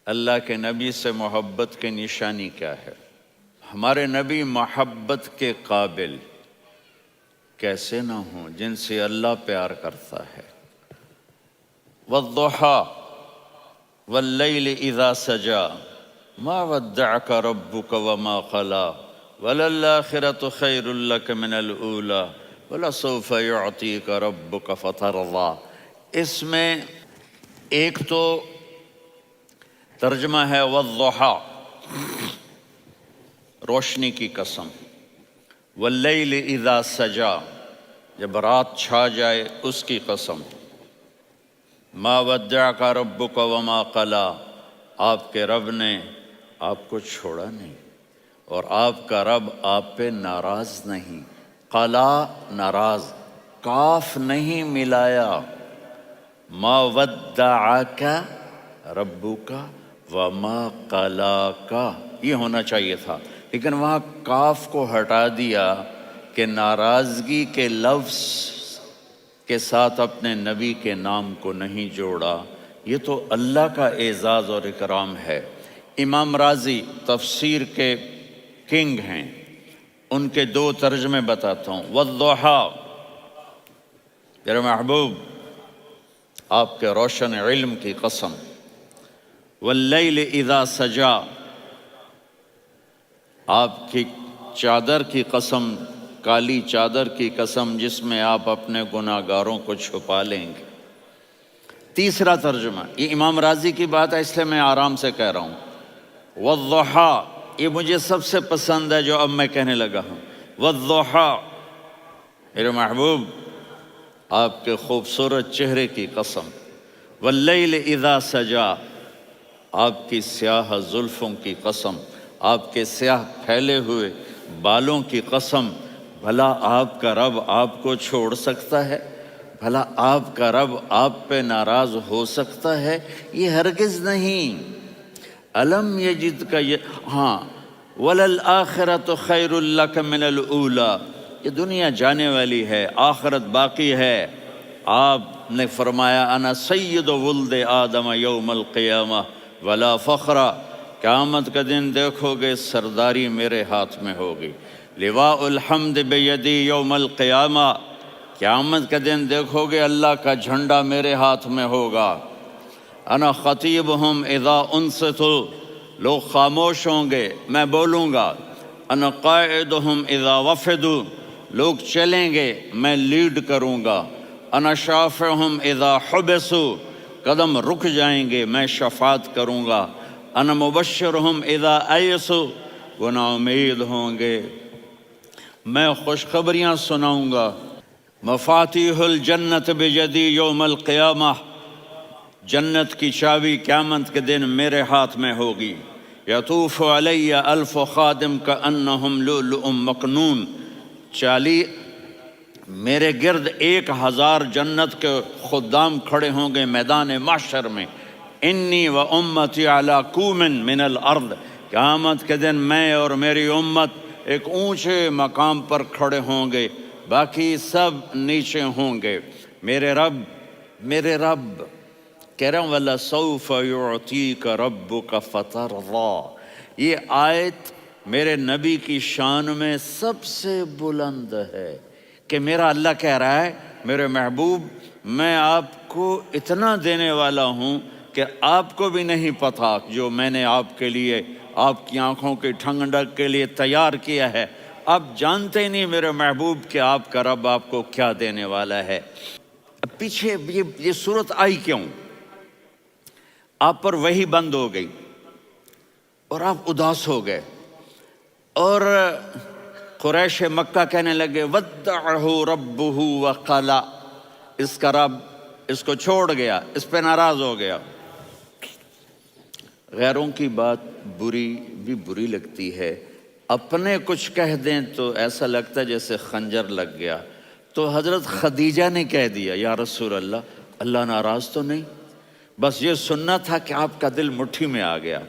اللہ کے نبی سے محبت کی نشانی کیا ہے؟ ہمارے نبی محبت کے قابل کیسے نہ ہوں جن سے اللہ پیار کرتا ہے۔ والضحیٰ واللیل اذا سجا ما ودعک ربک وما قلی وللآخرۃ خیر لک من الاولی ولسوف یعطیک ربک فترضی۔ اس میں ایک تو ترجمہ ہے والضحیٰ، روشنی کی قسم، واللیل اذا سجا، جب رات چھا جائے اس کی قسم، ما ودعک ربک وما قلی، آپ کے رب نے آپ کو چھوڑا نہیں اور آپ کا رب آپ پہ ناراض نہیں۔ قلا ناراض، کاف نہیں ملایا، ما ودعک ربک وما قلاک یہ ہونا چاہیے تھا، لیکن وہاں کاف کو ہٹا دیا کہ ناراضگی کے لفظ کے ساتھ اپنے نبی کے نام کو نہیں جوڑا۔ یہ تو اللہ کا اعزاز اور اکرام ہے۔ امام راضی تفسیر کے کنگ ہیں، ان کے دو ترجمے بتاتا ہوں۔ والضحیٰ، میرے محبوب آپ کے روشن علم کی قسم، واللیل اذا سجا، آپ کی چادر کی قسم، کالی چادر کی قسم جس میں آپ اپنے گناہ گاروں کو چھپا لیں گے۔ تیسرا ترجمہ، یہ امام راضی کی بات ہے اس لیے میں آرام سے کہہ رہا ہوں۔ والضحیٰ، یہ مجھے سب سے پسند ہے جو اب میں کہنے لگا ہوں۔ والضحیٰ، میرے محبوب آپ کے خوبصورت چہرے کی قسم، واللیل اذا سجا، آپ کی سیاہ زلفوں کی قسم، آپ کے سیاہ پھیلے ہوئے بالوں کی قسم۔ بھلا آپ کا رب آپ کو چھوڑ سکتا ہے؟ بھلا آپ کا رب آپ پہ ناراض ہو سکتا ہے؟ یہ ہرگز نہیں۔ الم یجد کا ہاں، وللآخرۃ خیر لک من الاولی، یہ دنیا جانے والی ہے، آخرت باقی ہے۔ آپ نے فرمایا انا سید ولد آدم یوم القیامہ ولا فخر، قیامت کا دن دیکھو گے سرداری میرے ہاتھ میں ہوگی۔ لواء الحمد بیدی یوم القیامہ، قیامت کا دن دیکھو گے اللہ کا جھنڈا میرے ہاتھ میں ہوگا۔ انا خطیبہم اذا انصتوا، لوگ خاموش ہوں گے میں بولوں گا۔ انا قائدہم اذا وفدوا، لوگ چلیں گے میں لیڈ کروں گا۔ انا شافعہم اذا حبسوا، قدم رک جائیں گے میں شفاعت کروں گا۔ انا مبشرہم اذا ایسوا، وہ نا امید ہوں گے میں خوشخبریاں سناؤں گا۔ مفاتیح الجنت بیدی یوم القیامہ، جنت کی چابی قیامت کے دن میرے ہاتھ میں ہوگی۔ یطوف علی الف خادم کانہم لؤلؤ مکنون، میرے گرد 1000 جنت کے خدام کھڑے ہوں گے میدان محشر میں۔ انی و امتی علی کوم من الارض، قیامت کے دن میں اور میری امت ایک اونچے مقام پر کھڑے ہوں گے، باقی سب نیچے ہوں گے۔ میرے رب کہہ رہا ہوں وَلَسَوْفَ يُعْطِيكَ رَبُّكَ فَتَرْضَىٰ، یہ آیت میرے نبی کی شان میں سب سے بلند ہے کہ میرا اللہ کہہ رہا ہے میرے محبوب میں آپ کو اتنا دینے والا ہوں کہ آپ کو بھی نہیں پتا جو میں نے آپ کے لیے، آپ کی آنکھوں کی ٹھنڈک کے لیے تیار کیا ہے۔ آپ جانتے نہیں میرے محبوب کہ آپ کا رب آپ کو کیا دینے والا ہے۔ پیچھے یہ صورت آئی کیوں؟ آپ پر وحی بند ہو گئی اور آپ اداس ہو گئے، اور قریش مکہ کہنے لگے ودعہ ربہ وقلا، اس کا رب اس کو چھوڑ گیا، اس پہ ناراض ہو گیا۔ غیروں کی بات بھی بری لگتی ہے، اپنے کچھ کہہ دیں تو ایسا لگتا ہے جیسے خنجر لگ گیا۔ تو حضرت خدیجہ نے کہہ دیا یا رسول اللہ، اللہ ناراض تو نہیں؟ بس یہ سننا تھا کہ آپ کا دل مٹھی میں آ گیا۔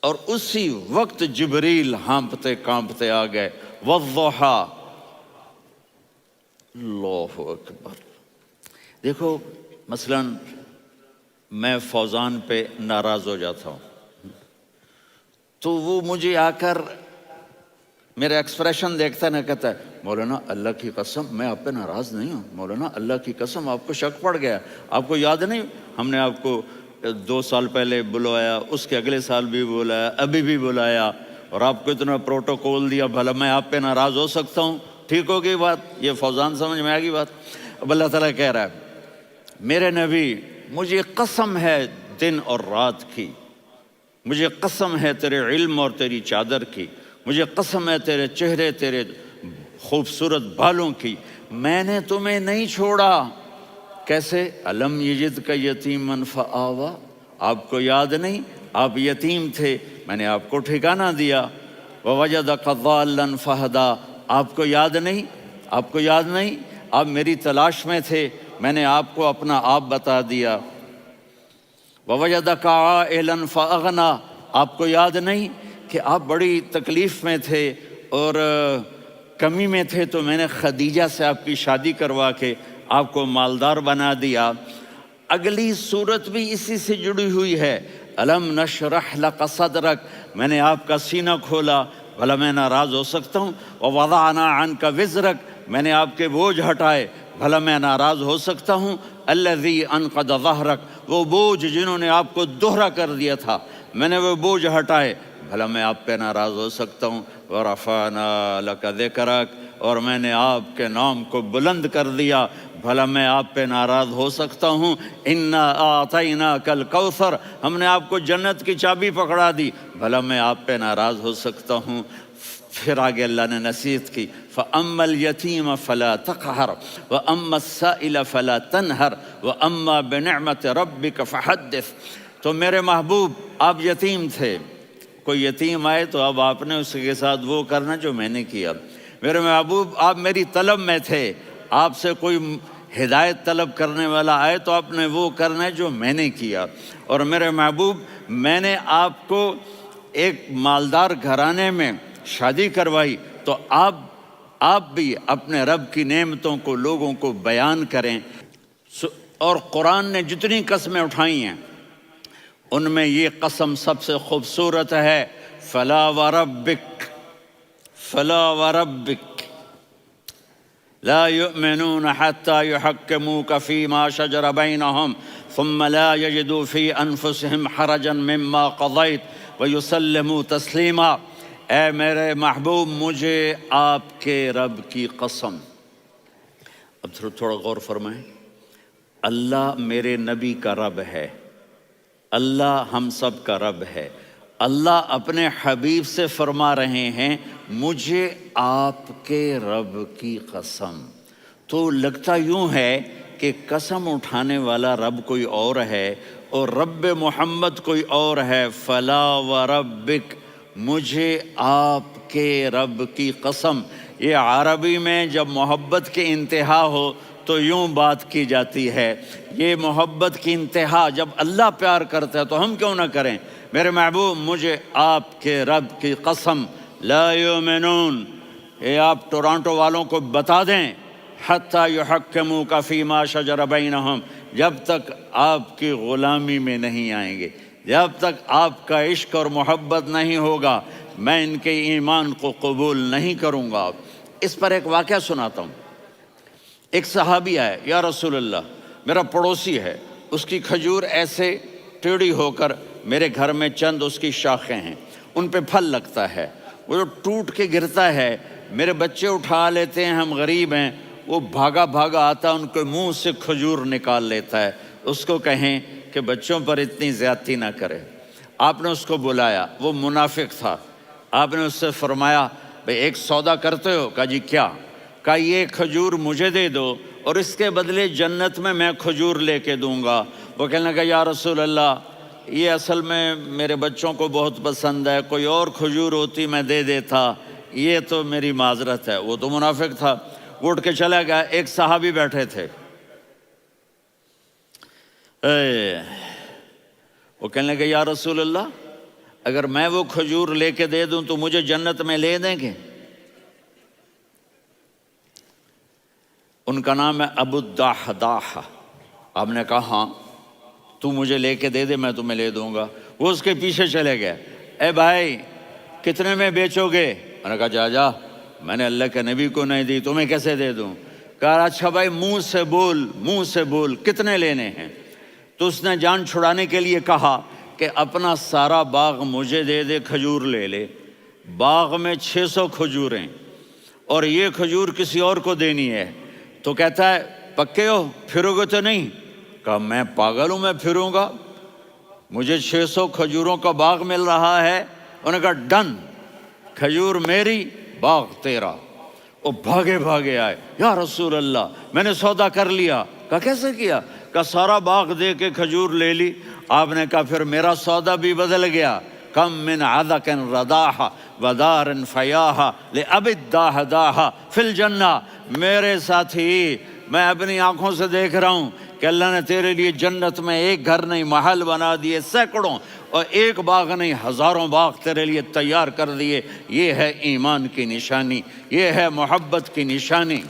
اور اسی وقت جبریل ہانپتے کانپتے آ گئے۔ والضحیٰ، اللہ اکبر۔ دیکھو مثلاً میں فوزان پہ ناراض ہو جاتا ہوں تو وہ مجھے آ کر میرا ایکسپریشن دیکھتا ہے نا، کہتا ہے مولانا اللہ کی قسم میں آپ پہ ناراض نہیں ہوں، مولانا اللہ کی قسم آپ کو شک پڑ گیا، آپ کو یاد نہیں ہم نے آپ کو 2 سال پہلے بلوایا، اس کے اگلے سال بھی بلایا، ابھی بھی بلایا، اور آپ کو اتنا پروٹوکول دیا، بھلا میں آپ پہ ناراض ہو سکتا ہوں؟ ٹھیک ہو گئی بات؟ یہ فوزان سمجھ میں آ گئی بات؟ اب اللہ تعالیٰ کہہ رہا ہے میرے نبی مجھے قسم ہے دن اور رات کی، مجھے قسم ہے تیرے علم اور تیری چادر کی، مجھے قسم ہے تیرے چہرے، تیرے خوبصورت بالوں کی، میں نے تمہیں نہیں چھوڑا۔ کیسے؟ الم یجد کا یتیمن فآوا، آپ کو یاد نہیں آپ یتیم تھے، میں نے آپ کو ٹھکانہ دیا۔ ووجدک ضالا فہدا، آپ کو یاد نہیں، آپ کو یاد نہیں آپ میری تلاش میں تھے، میں نے آپ کو اپنا آپ بتا دیا۔ ووجدک عائلا فاغنا، آپ کو یاد نہیں کہ آپ بڑی تکلیف میں تھے اور کمی میں تھے تو میں نے خدیجہ سے آپ کی شادی کروا کے آپ کو مالدار بنا دیا۔ اگلی صورت بھی اسی سے جڑی ہوئی ہے، الم نشرح لک صدرک، میں نے آپ کا سینہ کھولا، بھلا میں ناراض ہو سکتا ہوں؟ ووضعنا عنک وزرک، میں نے آپ کے بوجھ ہٹائے، بھلا میں ناراض ہو سکتا ہوں؟ الذی انقض ظہرک، وہ بوجھ جنہوں نے آپ کو دوہرا کر دیا تھا، میں نے وہ بوجھ ہٹائے، بھلا میں آپ پہ ناراض ہو سکتا ہوں؟ ورفعنا لک ذکرک، اور میں نے آپ کے نام کو بلند کر دیا، بھلا میں آپ پہ ناراض ہو سکتا ہوں؟ انا اعطیناک الکوثر، ہم نے آپ کو جنت کی چابی پکڑا دی، بھلا میں آپ پہ ناراض ہو سکتا ہوں؟ پھر آگے اللہ نے نصیحت کی، فَأَمَّا الْيَتِيمَ فَلَا تَقْهَرْ وَأَمَّا السَّائِلَ فَلَا تَنْهَرْ وَأَمَّا بِنِعْمَةِ رَبِّكَ فَحَدِّثْ۔ تو میرے محبوب آپ یتیم تھے، کوئی یتیم آئے تو اب آپ نے اس کے ساتھ وہ کرنا جو میں نے کیا۔ میرے محبوب آپ میری طلب میں تھے، آپ سے کوئی ہدایت طلب کرنے والا آئے تو آپ نے وہ کرنا ہے جو میں نے کیا۔ اور میرے محبوب میں نے آپ کو ایک مالدار گھرانے میں شادی کروائی تو آپ بھی اپنے رب کی نعمتوں کو لوگوں کو بیان کریں۔ اور قرآن نے جتنی قسمیں اٹھائی ہیں ان میں یہ قسم سب سے خوبصورت ہے، فلا وربک، فلا وربک لا يؤمنون حتى يحكموك فيما شجر بينهم ثم لا يجدوا في أنفسهم حرجا مما قضيت ويسلموا تسلیما۔ اے میرے محبوب مجھے آپ کے رب کی قسم، اب تھوڑا غور فرمائیں، اللہ میرے نبی کا رب ہے، اللہ ہم سب کا رب ہے، اللہ اپنے حبیب سے فرما رہے ہیں مجھے آپ کے رب کی قسم۔ تو لگتا یوں ہے کہ قسم اٹھانے والا رب کوئی اور ہے اور رب محمد کوئی اور ہے۔ فلا وربک، مجھے آپ کے رب کی قسم۔ یہ عربی میں جب محبت کی انتہا ہو تو یوں بات کی جاتی ہے، یہ محبت کی انتہا جب اللہ پیار کرتا ہے تو ہم کیوں نہ کریں؟ میرے محبوب مجھے آپ کے رب کی قسم، لا یؤمنون، یہ آپ ٹورانٹو والوں کو بتا دیں، حتی یحکموک فیما شجر بینہم، جب تک آپ کی غلامی میں نہیں آئیں گے، جب تک آپ کا عشق اور محبت نہیں ہوگا، میں ان کے ایمان کو قبول نہیں کروں گا۔ اس پر ایک واقعہ سناتا ہوں۔ ایک صحابی آئے، یا رسول اللہ میرا پڑوسی ہے، اس کی کھجور ایسے ٹیڑھی ہو کر میرے گھر میں چند اس کی شاخیں ہیں، ان پہ پھل لگتا ہے، وہ جو ٹوٹ کے گرتا ہے، میرے بچے اٹھا لیتے ہیں، ہم غریب ہیں، وہ بھاگا بھاگا آتا ان کے منہ سے کھجور نکال لیتا ہے۔ اس کو کہیں کہ بچوں پر اتنی زیادتی نہ کرے۔ آپ نے اس کو بلایا، وہ منافق تھا، آپ نے اس سے فرمایا بھئی ایک سودا کرتے ہو؟ کہا جی کیا؟ کہا یہ کھجور مجھے دے دو اور اس کے بدلے جنت میں کھجور لے کے دوں گا۔ وہ کہنے لگا یا رسول اللہ یہ اصل میں میرے بچوں کو بہت پسند ہے، کوئی اور کھجور ہوتی میں دے دیتا، یہ تو میری معذرت ہے۔ وہ تو منافق تھا، وہ اٹھ کے چلا گیا۔ ایک صحابی بیٹھے تھے، وہ کہنے لگے یا رسول اللہ اگر میں وہ کھجور لے کے دے دوں تو مجھے جنت میں لے دیں گے؟ ان کا نام ہے ابو الدحداح۔ آپ نے کہا ہاں، تو مجھے لے کے دے دے میں تمہیں لے دوں گا۔ وہ اس کے پیچھے چلے گئے، اے بھائی کتنے میں بیچو گے؟ میں نے کہا جا جا، میں نے اللہ کے نبی کو نہیں دی، تمہیں کیسے دے دوں؟ کہا اچھا بھائی منہ سے بول کتنے لینے ہیں؟ تو اس نے جان چھڑانے کے لیے کہا کہ اپنا سارا باغ مجھے دے دے، کھجور لے لے۔ باغ میں 600 کھجوریں اور یہ کھجور کسی اور کو دینی ہے۔ تو کہتا ہے پکے ہو، پھرو گے تو نہیں؟ کہا میں پاگل ہوں، میں پھروں گا؟ مجھے 600 کھجوروں کا باغ مل رہا ہے۔ انہوں نے کہا ڈن، کھجور میری، باغ تیرا۔ وہ بھاگے آئے، یا رسول اللہ میں نے سودا کر لیا۔ کہا کیسے کیا؟ کہا سارا باغ دے کے کھجور لے لی۔ آپ نے کہا پھر میرا سودا بھی بدل گیا۔ کم من عدق رداح ودار فیاح لأب الداح داح فی الجنہ۔ میرے ساتھی میں اپنی آنکھوں سے دیکھ رہا ہوں کہ اللہ نے تیرے لیے جنت میں ایک گھر نہیں محل بنا دیے سینکڑوں، اور ایک باغ نہیں ہزاروں باغ تیرے لیے تیار کر دیے۔ یہ ہے ایمان کی نشانی، یہ ہے محبت کی نشانی۔